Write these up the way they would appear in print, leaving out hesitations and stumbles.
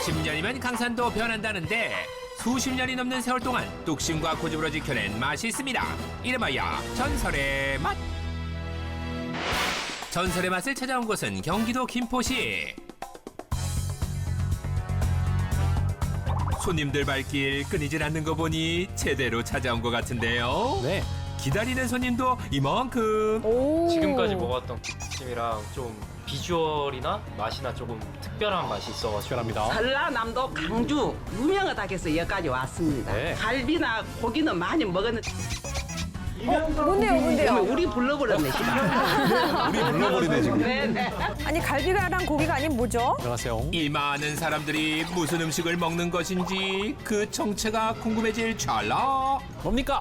10년이면 강산도 변한다는데 수십 년이 넘는 세월 동안 뚝심과 고집으로 지켜낸 맛이 있습니다. 이름하여 전설의 맛. 전설의 맛을 찾아온 곳은 경기도 김포시. 손님들 발길 끊이질 않는 거 보니 제대로 찾아온 것 같은데요. 네. 기다리는 손님도 이만큼. 오. 지금까지 먹었던 기침이랑 좀 비주얼이나 맛이나 조금 특별한 맛이 있어가지고 특별합니다. 전라남도 강주 유명하다고 해서 여기까지 왔습니다. 네. 갈비나 고기는 많이 먹었는데 뭔데요? 우리 불러버렸네. 우리 불러버리네 지금. 네네. 아니 갈비가랑 고기가 아닌 뭐죠? 안녕하세요. 이 많은 사람들이 무슨 음식을 먹는 것인지 그 정체가 궁금해질 찰나. 뭡니까?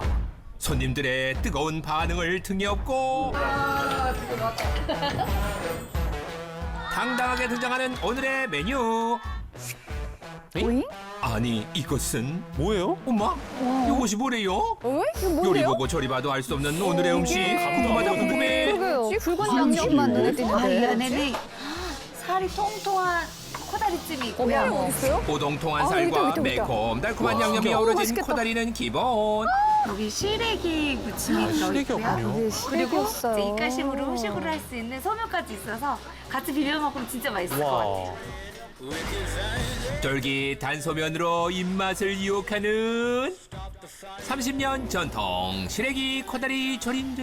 손님들의 뜨거운 반응을 등에 업고 당당하게 등장하는 오늘의 메뉴. 오잉? 아니 이것은 뭐예요? 엄마? 이것이 뭐래요? 어? 이거 요리 뭔데요? 보고 저리 봐도 알 수 없는 오늘의 음식. 궁금하다 궁금해. 그러게요. 붉은 양념만 눈에 아, 이 띄는데. 안에는 살이 통통한 코다리찜이 있고요. 어머, 어딨어요? 오동통한 아, 살과 여기 있다. 매콤 달콤한 와, 양념이 진짜. 어우러진 맛있겠다. 코다리는 기본. 여기 시래기 무침이 들어있고요. 시래기였군요. 그리고 시래기였어요. 이제 입가심으로 후식으로 할 수 있는 소면까지 있어서 같이 비벼 먹으면 진짜 맛있을 것 같아요. 와. 쫄깃한 소면으로 입맛을 유혹하는 30년 전통 시래기 코다리 조림.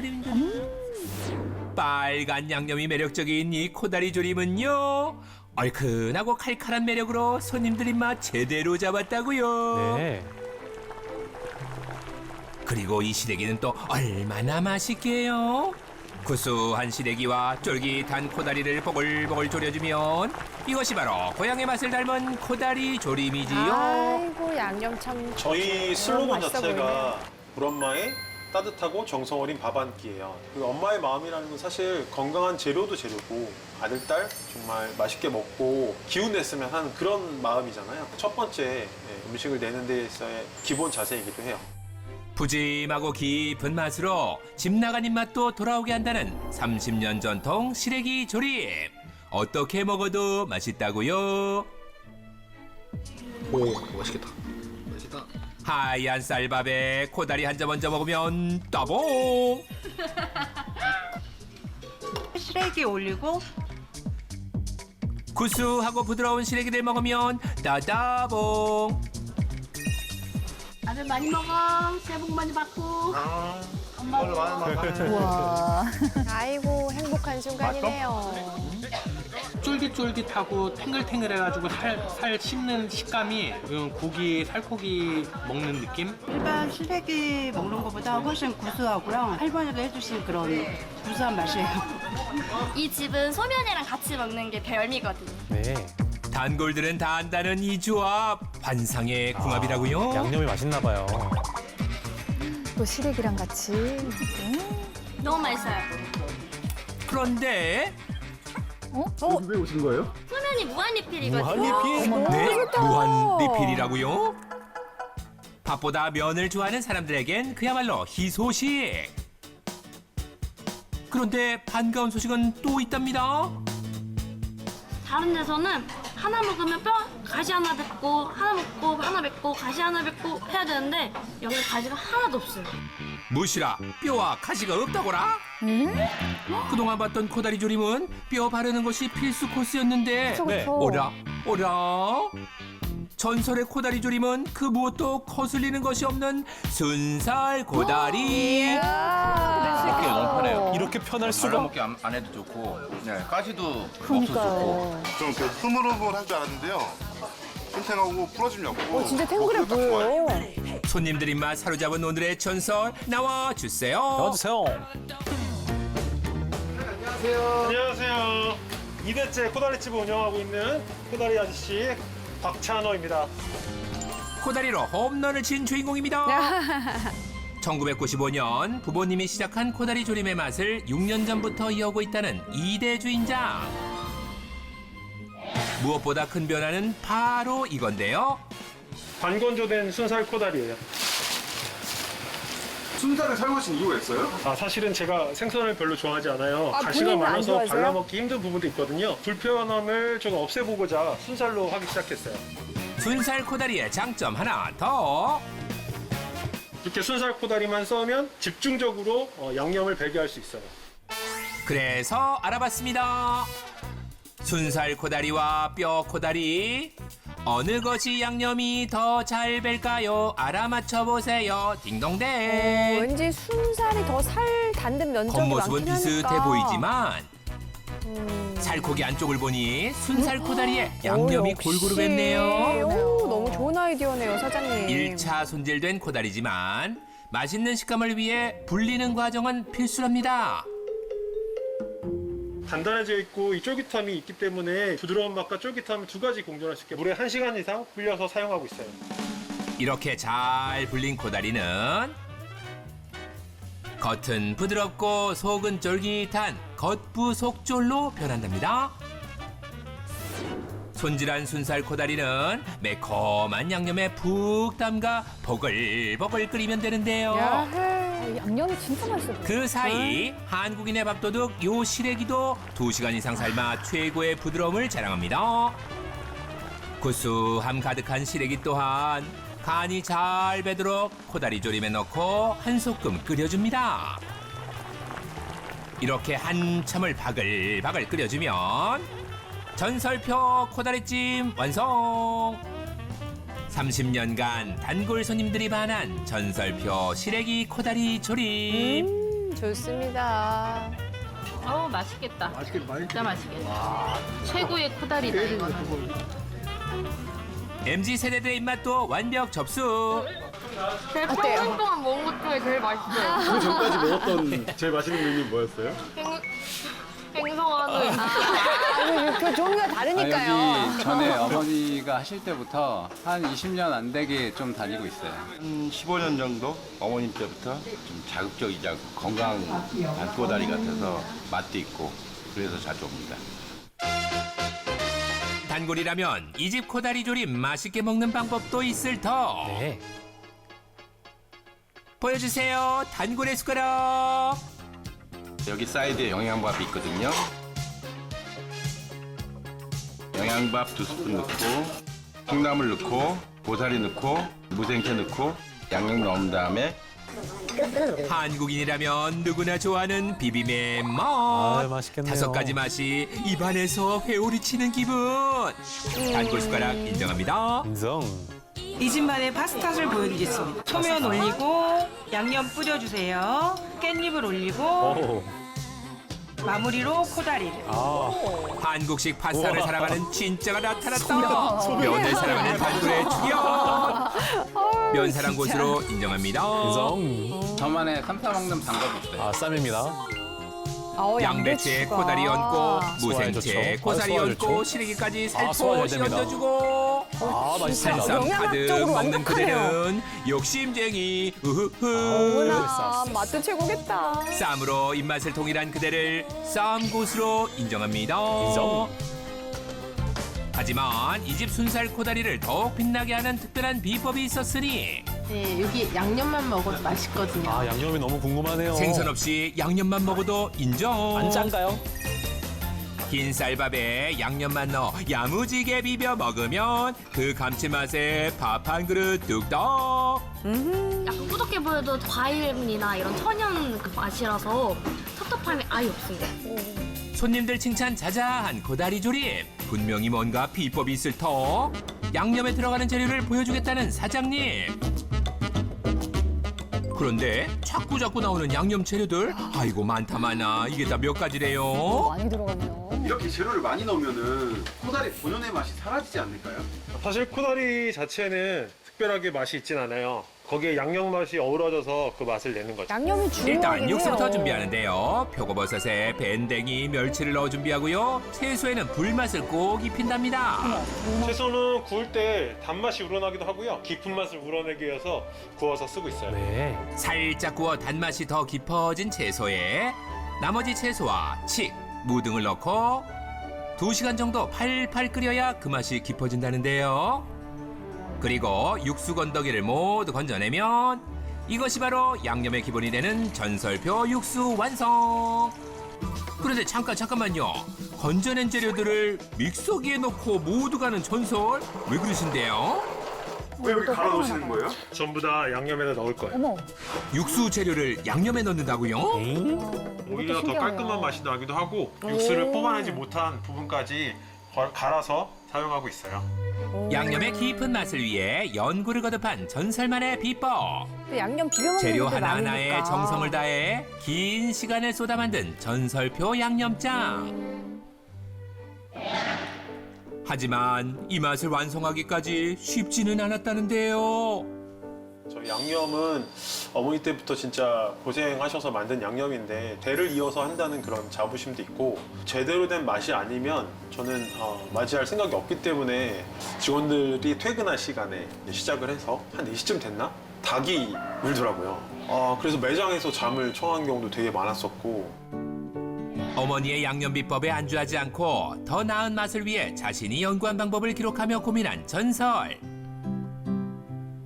빨간 양념이 매력적인 이 코다리 조림은요, 얼큰하고 칼칼한 매력으로 손님들 입맛 제대로 잡았다고요. 네. 그리고 이 시래기는 또 얼마나 맛있게요. 구수한 시래기와 쫄깃한 코다리를 보글보글 졸여주면 이것이 바로 고향의 맛을 닮은 코다리 조림이지요. 아이고 양념 참. 저희 슬로건 맛있어 자체가 우리 엄마의 따뜻하고 정성 어린 밥 한 끼예요. 그 엄마의 마음이라는 건 사실 건강한 재료도 재료고 아들, 딸 정말 맛있게 먹고 기운 냈으면 하는 그런 마음이잖아요. 첫 번째 음식을 내는 데 있어의 기본 자세이기도 해요. 푸짐하고 깊은 맛으로 집 나간 입맛도 돌아오게 한다는 30년 전통 시래기 조림. 어떻게 먹어도 맛있다고요. 오 맛있겠다. 맛있다. 하얀 쌀밥에 코다리 한 점 얹어 먹으면 따봉. 시래기 올리고 구수하고 부드러운 시래기를 먹으면 따따봉. 아들 많이 먹어. 새해 복 많이 받고. 엄마 우와. 아이고 행복한 순간이네요. 쫄깃쫄깃하고 탱글탱글해가지고 살 씹는 식감이 고기 살코기 먹는 느낌? 일반 시래기 먹는 것보다 훨씬 구수하고요. 할머니가 해주신 그런 구수한 맛이에요. 이 집은 소면이랑 같이 먹는 게 배열미거든요. 네. 단골들은 다 안다는 이 조합. 환상의 궁합이라고요. 양념이 맛있나 봐요. 또 시래기랑 같이. 너무 맛있어요. 그런데 소면이 무한 리필이거든요. 무한리필? 네? 무한 리필이라고요? 밥보다 면을 좋아하는 사람들에겐 그야말로 희소식. 그런데 반가운 소식은 또 있답니다. 다른 데서는 하나 먹으면 뼈 가시 하나 뱉고 하나 먹고 하나 뱉고 가시 하나 뱉고 해야 되는데 여기 가시가 하나도 없어요. 무시라 뼈와 가시가 없다고라? 그동안 봤던 코다리 조림은 뼈 바르는 것이 필수 코스였는데 네. 오라 전설의 코다리 조림은 그 무엇도 거슬리는 것이 없는 순살 코다리. 먹기 너무 편해요. 이렇게 편할 수가. 먹기 안 해도 좋고, 네, 가시도 없어도 그러니까요. 좀 흐물흐물할 줄 알았는데요. 탱탱하고 부러짐이 없고. 진짜 탱글해 먹기도 딱 좋아요. 보여요. 손님들 입맛 사로잡은 오늘의 전설 나와주세요. 넣어주세요. 안녕하세요. 2대째 코다리집을 운영하고 있는 코다리 아저씨 박찬호입니다. 코다리로 홈런을 친 주인공입니다. 1995년 부모님이 시작한 코다리 조림의 맛을 6년 전부터 이어오고 있다는 2대 주인장. 무엇보다 큰 변화는 바로 이건데요. 반건조된 순살 코다리예요. 순살을 사용하신 이유가 있어요? 아, 사실은 제가 생선을 별로 좋아하지 않아요. 아, 가시가 본인은 안 많아서 좋아하세요? 발라먹기 힘든 부분도 있거든요. 불편함을 조금 없애보고자 순살로 하기 시작했어요. 순살 코다리의 장점 하나 더. 이렇게 순살 코다리만 써면 집중적으로 양념을 배게 할 수 있어요. 그래서 알아봤습니다. 순살 코다리와 뼈 코다리 어느 것이 양념이 더 잘 뺄까요? 알아맞혀 보세요. 딩동댕. 왠지 순살이 더 살 닿는 면적이 겉모습은 많긴 비슷해 하니까. 보이지만 살코기 안쪽을 보니 순살 코다리에 양념이 역시. 골고루 뱄네요. 오, 너무 좋은 아이디어네요, 사장님. 1차 손질된 코다리지만 맛있는 식감을 위해 불리는 과정은 필수랍니다. 단단해져 있고 이 쫄깃함이 있기 때문에 부드러운 맛과 쫄깃함을 두 가지 공존할 수 있게 물에 1시간 이상 불려서 사용하고 있어요. 이렇게 잘 불린 코다리는 겉은 부드럽고 속은 쫄깃한 겉부속쫄로 변한답니다. 손질한 순살 코다리는 매콤한 양념에 푹 담가 보글보글 끓이면 되는데요. 야해. 양념이 진짜 맛있어. 그 사이 한국인의 밥도둑 요 시래기도 2시간 이상 삶아 최고의 부드러움을 자랑합니다. 구수함 가득한 시래기 또한 간이 잘 배도록 코다리 조림에 넣고 한 소끔 끓여줍니다. 이렇게 한참을 바글바글 끓여주면 전설표 코다리찜 완성! 30년간 단골 손님들이 반한 전설표 시래기 코다리 조림. 좋습니다. 맛있겠다. 진짜 맛있겠다. 최고의 코다리다 이거는. MZ 세대들의 입맛도 완벽 접수. 제 평생 동안 먹은 것 중에 제일 맛있어요. 그 전까지 먹었던 제일 맛있는 메뉴 뭐였어요? 생선을. 그 종류가 다르니까요. 여기 전에 어머니가 하실 때부터 한 20년 안 되게 좀 다니고 있어요. 한 15년 정도 어머님 때부터 좀 자극적이지 않고 건강한 단코다리 같아서 맛도 있고 그래서 자주 옵니다. 단골이라면 이 집 코다리 조림 맛있게 먹는 방법도 있을 터. 네. 보여주세요. 단골의 숟가락. 여기 사이드에 영양밥이 있거든요. 영양밥 2스푼 넣고 콩나물 넣고 고사리 넣고 무생채 넣고 양념 넣은 다음에 한국인이라면 누구나 좋아하는 비빔의 맛. 아, 맛있겠네요. 5가지 맛이 입안에서 회오리 치는 기분. 단골 숟가락 인정합니다. 인정. 이 집만의 파스타를 보여드리겠습니다. 소면 올리고 양념 뿌려주세요. 깻잎을 올리고 오. 마무리로 코다리를. 아, 한국식 파스타를 사랑하는 진짜가 나타났다. 면을 사랑하는 단골의 추격. 면 사랑 곳으로 인정합니다. 인정. 저만의 쌈싸 먹는 방법이 있어요. 아, 쌈입니다. 양배추에 양배추가. 코다리 얹고 소화에 무생채 좋죠. 고사리 소화에 얹고 좋죠. 시래기까지 소화 잘 살포시 됩니다. 얹어주고 아, 맛있습니다. 쌈 가득 영양학적으로 먹는 완벽하네요. 그대는 욕심쟁이 우후후. 어머나, 맛도 최고겠다. 쌈으로 입맛을 통일한 그대를 쌈곳으로 인정합니다. 인정. 하지만 이 집 순살 코다리를 더욱 빛나게 하는 특별한 비법이 있었으니 네, 여기 양념만 먹어도 맛있거든요. 아, 양념이 너무 궁금하네요. 생선 없이 양념만 먹어도 인정. 안 짠가요? 긴 쌀밥에 양념만 넣어 야무지게 비벼 먹으면 그 감칠맛에 밥 한 그릇 뚝딱. 약간 꾸덕해 보여도 과일이나 이런 천연 그 맛이라서 텁텁함이 아예 없습니다. 손님들 칭찬 자자한 코다리 조림. 분명히 뭔가 비법이 있을 터. 양념에 들어가는 재료를 보여주겠다는 사장님. 그런데 자꾸 나오는 양념 재료들. 아이고 많다 많아. 이게 다 몇 가지래요? 많이 들어갔네요. 이렇게 재료를 많이 넣으면은 코다리 본연의 맛이 사라지지 않을까요? 사실 코다리 자체는 특별하게 맛이 있진 않아요. 거기에 양념 맛이 어우러져서 그 맛을 내는 거죠. 양념이 중요하긴 일단 해요. 육수부터 준비하는데요. 표고버섯에 밴댕이, 멸치를 넣어 준비하고요. 채소에는 불맛을 꼭 입힌답니다. 채소는 구울 때 단맛이 우러나기도 하고요. 깊은 맛을 우러내기 위해서 구워서 쓰고 있어요. 네. 살짝 구워 단맛이 더 깊어진 채소에 나머지 채소와 칡, 무 등을 넣고 2시간 정도 팔팔 끓여야 그 맛이 깊어진다는데요. 그리고 육수 건더기를 모두 건져내면 이것이 바로 양념의 기본이 되는 전설표 육수 완성. 그런데 잠깐만요. 건져낸 재료들을 믹서기에 넣고 모두 가는 전설? 왜 그러신데요? 왜 여기 갈아 놓으시는 거예요? 전부 다 양념에다 넣을 거예요. 어머. 육수 재료를 양념에 넣는다고요? 오히려 더 신기하네요. 깔끔한 맛이 나기도 하고 육수를 뽑아내지 못한 부분까지 갈아서 사용하고 있어요. 양념의 깊은 맛을 위해 연구를 거듭한 전설만의 비법. 또 양념 비벼 먹는 재료 분들 하나하나에 많으니까. 정성을 다해 긴 시간을 쏟아 만든 전설표 양념장. 하지만 이 맛을 완성하기까지 쉽지는 않았다는데요. 저 양념은 어머니 때부터 진짜 고생하셔서 만든 양념인데 대를 이어서 한다는 그런 자부심도 있고 제대로 된 맛이 아니면 저는 맞이할 생각이 없기 때문에 직원들이 퇴근할 시간에 시작을 해서 한 4시쯤 됐나? 닭이 울더라고요. 그래서 매장에서 잠을 청한 경우도 되게 많았었고 어머니의 양념 비법에 안주하지 않고 더 나은 맛을 위해 자신이 연구한 방법을 기록하며 고민한 전설.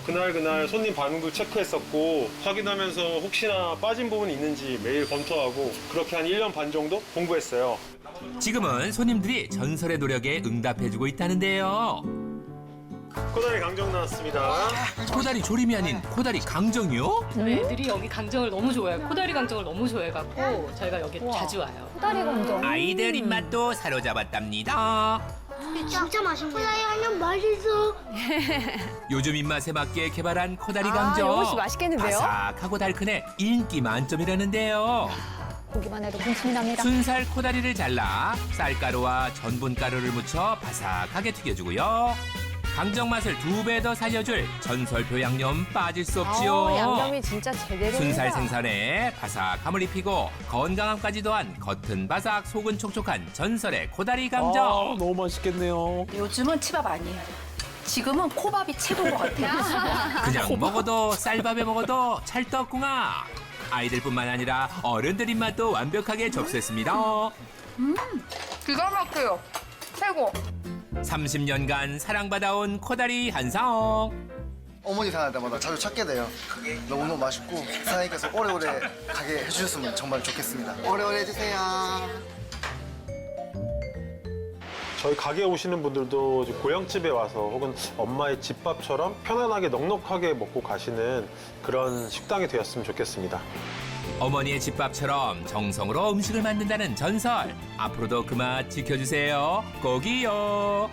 그날 손님 반응도 체크했었고 확인하면서 혹시나 빠진 부분이 있는지 매일 검토하고 그렇게 한 1년 반 정도 공부했어요. 지금은 손님들이 전설의 노력에 응답해주고 있다는데요. 코다리 강정 나왔습니다. 코다리 조림이 아닌 코다리 강정이요? 저희 애들이 여기 강정을 너무 좋아해요. 코다리 강정을 너무 좋아해갖고 저희가 여기 자주 와요. 코다리 강정. 아이들 입맛도 사로잡았답니다. 진짜 맛있네. 코다리 양념 맛있어. 요즘 입맛에 맞게 개발한 코다리 강정. 이것이 맛있겠는데요? 바삭하고 달큰해 인기 만점이라는데요. 보기만 해도 군침이 납니다. 순살 코다리를 잘라 쌀가루와 전분가루를 묻혀 바삭하게 튀겨주고요. 강정 맛을 2배 더 살려줄 전설표 양념 빠질 수 없지요. 양념이 진짜 제대로. 순살 생선에 바삭함을 입히고 건강함까지 더한 겉은 바삭 속은 촉촉한 전설의 코다리 강정. 너무 맛있겠네요. 요즘은 치밥 아니에요. 지금은 코밥이 최고인 것 같아요. 그냥 먹어도 쌀밥에 먹어도 찰떡궁합. 아이들뿐만 아니라 어른들 입맛도 완벽하게 접수했습니다. 기가 막혀요. 최고. 30년간 사랑받아온 코다리 한상. 어머니 생각할 때마다 자주 찾게 돼요. 너무너무 맛있고 사장님께서 오래오래 가게 해주셨으면 정말 좋겠습니다. 오래오래 해주세요. 저희 가게에 오시는 분들도 이제 고향집에 와서 혹은 엄마의 집밥처럼 편안하게 넉넉하게 먹고 가시는 그런 식당이 되었으면 좋겠습니다. 어머니의 집밥처럼 정성으로 음식을 만든다는 전설. 앞으로도 그 맛 지켜주세요. 꼭이요.